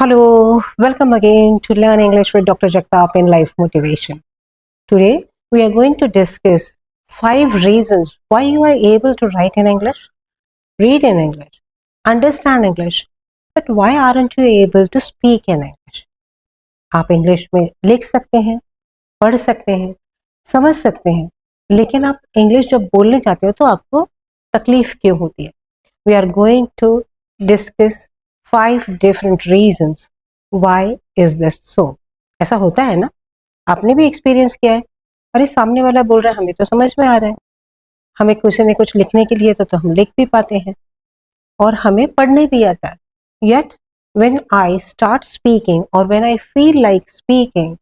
Hello, welcome again to Learn English with Dr. Jagtap in Life Motivation. Today, we are going to discuss 5 reasons why you are able to write in English, read in English, understand English, but why aren't you able to speak in English? आप English में लिख सकते हैं, पढ़ सकते हैं, समझ सकते हैं, लेकिन आप इंग्लिश जब बोलने जाते हो तो आपको तकलीफ क्यों होती है? We are going to discuss 5 different reasons why is this so. ऐसा होता है ना, आपने भी एक्सपीरियंस किया है. अरे सामने वाला बोल रहा है, हमें तो समझ में आ रहा है, हमें कुछ न कुछ लिखने के लिए तो हम लिख भी पाते हैं और हमें पढ़ने भी आता है. Yet when I start speaking or when I feel like speaking,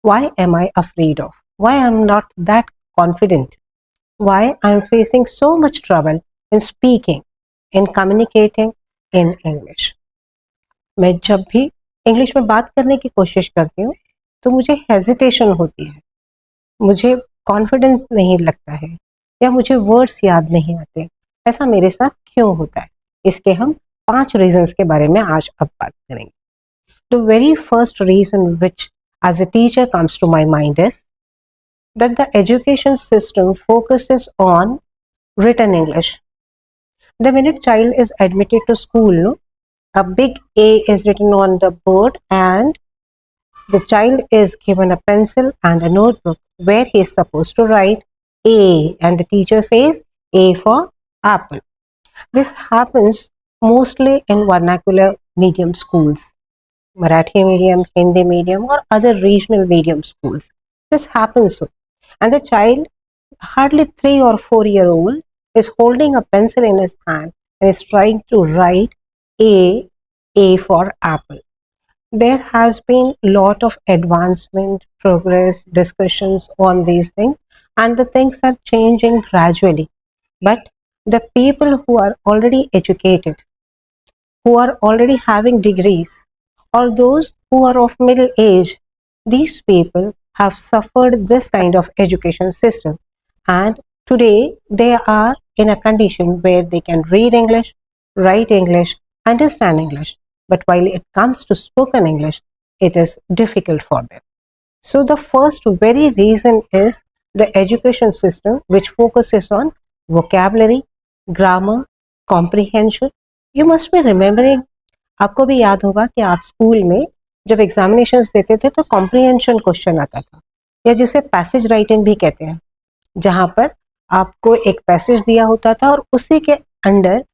why am I afraid of? Why I'm not that confident? Why I'm facing so much trouble in speaking, in communicating in English? मैं जब भी English में बात करने की कोशिश करती हूँ तो मुझे हेजिटेशन होती है, मुझे कॉन्फिडेंस नहीं लगता है या मुझे वर्ड्स याद नहीं आते. ऐसा मेरे साथ क्यों होता है? इसके हम 5 रीजंस के बारे में आज अब बात करेंगे. The very first reason which as a teacher comes to my mind is that the education system focuses on written English. The minute child is admitted to school, no, a big A is written on the board and the child is given a pencil and a notebook where he is supposed to write A and the teacher says A for apple. This happens mostly in vernacular medium schools, Marathi medium, Hindi medium or other regional medium schools. This happens so. And the child, hardly 3 or 4-year-old, is holding a pencil in his hand and is trying to write A for apple. There has been a lot of advancement, progress, discussions on these things, and the things are changing gradually. But the people who are already educated, who are already having degrees, or those who are of middle age, these people have suffered this kind of education system, and today they are in a condition where they can read English, write English, understand English, but while it comes to spoken English, it is difficult for them. So the first very reason is the education system which focuses on vocabulary, grammar, comprehension. You must be remembering, आपको भी याद होगा कि आप school में जब examinations देते थे तो कॉम्प्रिहेंशन क्वेश्चन आता था, या जिसे पैसेज राइटिंग भी कहते हैं, जहां पर आपको एक पैसेज दिया होता था और उसी के अंडर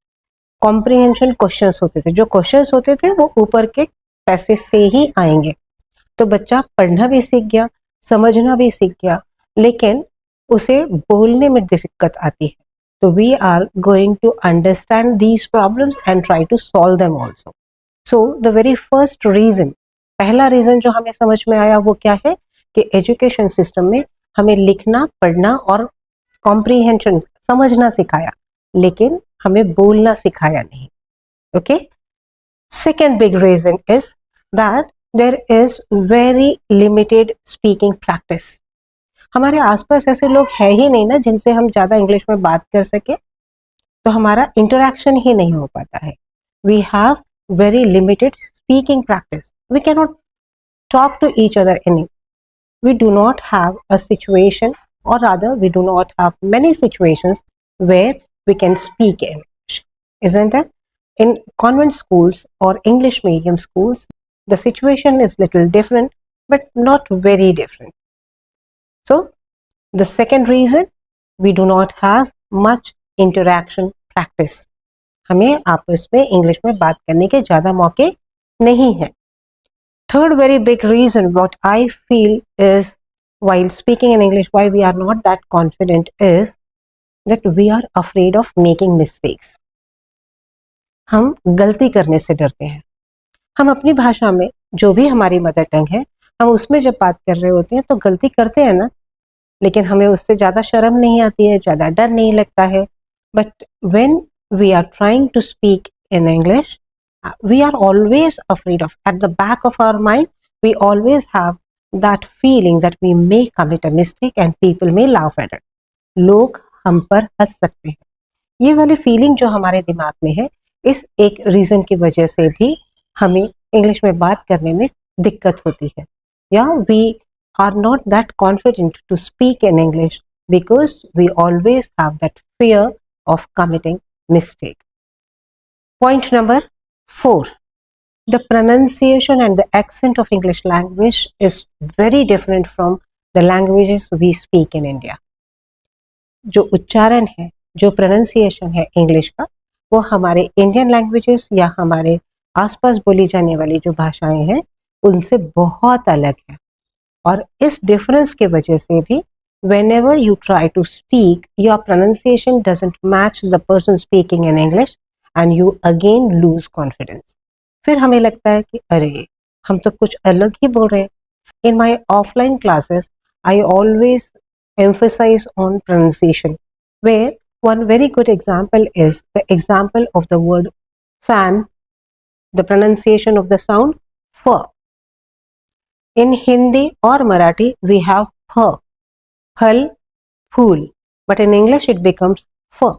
कॉम्प्रिहेंशन क्वेश्चंस होते थे. जो क्वेश्चंस होते थे वो ऊपर के पैसेज से ही आएंगे. तो बच्चा पढ़ना भी सीख गया, समझना भी सीख गया, लेकिन उसे बोलने में दिक्कत आती है. तो we are going to understand these problems and try to solve them also. So the very first reason, पहला रीजन जो हमें समझ में आया वो क्या है कि एजुकेशन सिस्टम में हमें लिखना, पढ़ना और कॉम्प्रिहेंशन समझना सिखाया, लेकिन हमें बोलना सिखाया नहीं. Okay. Second big reason is that there is very limited speaking practice. हमारे आसपास ऐसे लोग हैं ही नहीं ना जिनसे हम ज्यादा इंग्लिश में बात कर सके, तो हमारा इंटरेक्शन ही नहीं हो पाता है. We have very limited speaking practice. We cannot talk to each other any. We do not have a situation, or rather we do not have many situations where we can speak English, isn't it? In convent schools or English medium schools, the situation is little different, but not very different. So the second reason, we do not have much interaction practice. हमें आपस में English में बात करने के ज्यादा मौके नहीं हैं. Third very big reason what I feel is while speaking in English why we are not that confident is that we are afraid of making mistakes. हम गलती करने से डरते हैं. हम अपनी भाषा में जो भी हमारी मदर टंग है, हम उसमें जब बात कर रहे होते हैं तो गलती करते हैं ना, लेकिन हमें उससे ज्यादा शर्म नहीं आती है, ज्यादा डर नहीं लगता है. But when we are trying to speak in English, we are always afraid of, at the back of our mind, we always have that feeling that we may commit a mistake and people may laugh at it. लोग हम पर हंस सकते हैं. ये वाली feeling जो हमारे दिमाग में है, इस एक रीजन की वजह से भी हमें इंग्लिश में बात करने में दिक्कत होती है, या we are not that confident to speak in English because we always have that fear of committing mistake. Point number 4. The pronunciation and the accent of English language is very different from the languages we speak in India. जो उच्चारण है, जो pronunciation है English का, वो हमारे Indian languages या हमारे आसपास बोली जाने वाली जो भाषाएं हैं उनसे बहुत अलग है. और इस डिफरेंस के वजह से भी whenever you try to speak, your pronunciation doesn't match the person speaking in English and you again lose confidence. फिर हमें लगता है कि अरे हम तो कुछ अलग ही बोल रहे हैं. In my offline classes, I always emphasize on pronunciation, where one very good example is the example of the word fan, the pronunciation of the sound f. In Hindi or Marathi, we have ph, phal, phool, but in English it becomes f.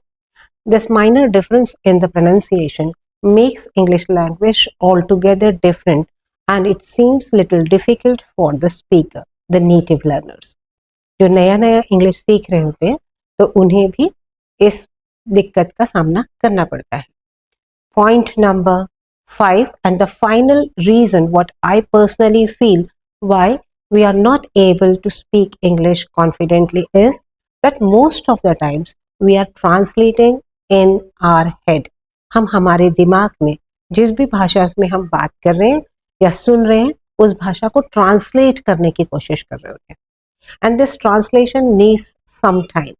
This minor difference in the pronunciation makes English language altogether different, and it seems little difficult for the speaker, the native learners. जो नया नया English सीख रहे होते हैं तो उन्हें भी इस दिक्कत का सामना करना पड़ता है. Point number 5 and the final reason what I personally feel why we are not able to speak English confidently is that most of the times we are translating in our head. हम हमारे दिमाग में जिस भी भाषा में हम बात कर रहे हैं या सुन रहे हैं उस भाषा को ट्रांसलेट करने की कोशिश कर रहे होते हैं. And this translation needs some time.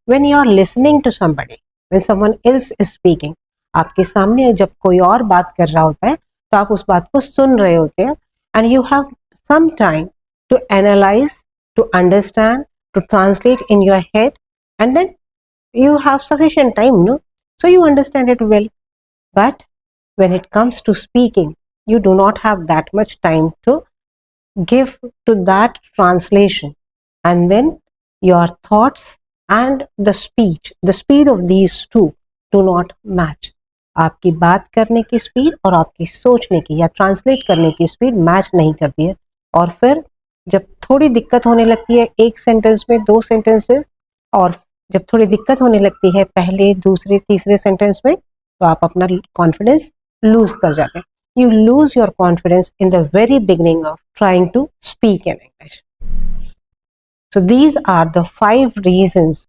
When you are listening to somebody, when someone else is speaking, आपके सामने जब कोई और बात कर रहा होता है तो आप उस बात को सुन रहे होते हैं, and you have some time to analyze, to understand, to translate in your head, and then you have sufficient time, no? So you understand it well. But when it comes to speaking, you do not have that much time to give to that translation, and then your thoughts and the speech, the speed of these two do not match. आपकी बात करने की speed और आपकी सोचने की या translate करने की स्पीड मैच नहीं करती है, और फिर जब थोड़ी दिक्कत होने लगती है एक सेंटेंस में, दो सेंटेंसेस, और जब थोड़ी दिक्कत होने लगती है पहले दूसरे तीसरे सेंटेंस में, तो आप अपना कॉन्फिडेंस लूज कर जाते हैं. You lose your confidence in the very beginning of trying to speak in English. So these are the 5 reasons.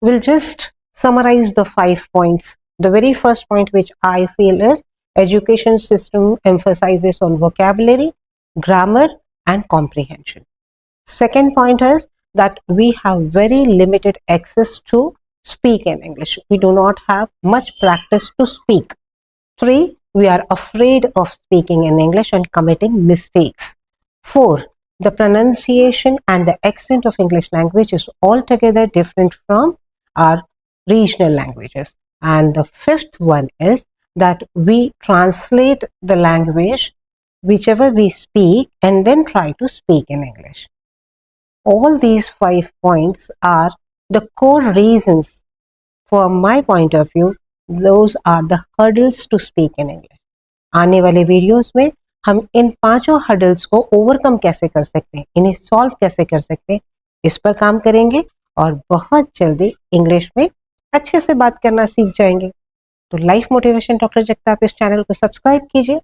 We'll just summarize the 5 points. The very first point which I feel is education system emphasizes on vocabulary, grammar and comprehension. Second point is that we have very limited access to speak in English. We do not have much practice to speak. 3. We are afraid of speaking in English and committing mistakes. 4. The pronunciation and the accent of English language is altogether different from our regional languages. And the 5th one is that we translate the language whichever we speak and then try to speak in English. All these 5 points are the core reasons, from my point of view, those are the hurdles to speak in English. आने वाले videos में हम इन 5 hurdles को overcome कैसे कर सकते हैं, इन्हें सॉल्व कैसे कर सकते हैं, इस पर काम करेंगे और बहुत जल्दी इंग्लिश में अच्छे से बात करना सीख जाएंगे. तो लाइफ मोटिवेशन डॉक्टर जगताप इस चैनल को सब्सक्राइब कीजिए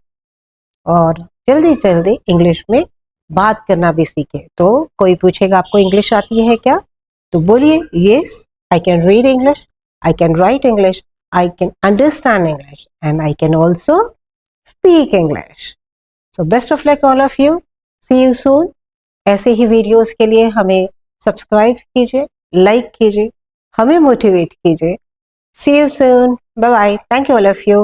और जल्दी जल्दी इंग्लिश में बात करना भी सीखे. तो कोई पूछेगा आपको इंग्लिश आती है क्या, तो बोलिए yes, I can read English, I can write English, I can understand English, and I can also speak English. So best of luck all of you. See you soon. ऐसे ही वीडियोस के लिए हमें subscribe कीजिए, like कीजिए, हमें motivate कीजिए. See you soon. Bye bye. Thank you all of you.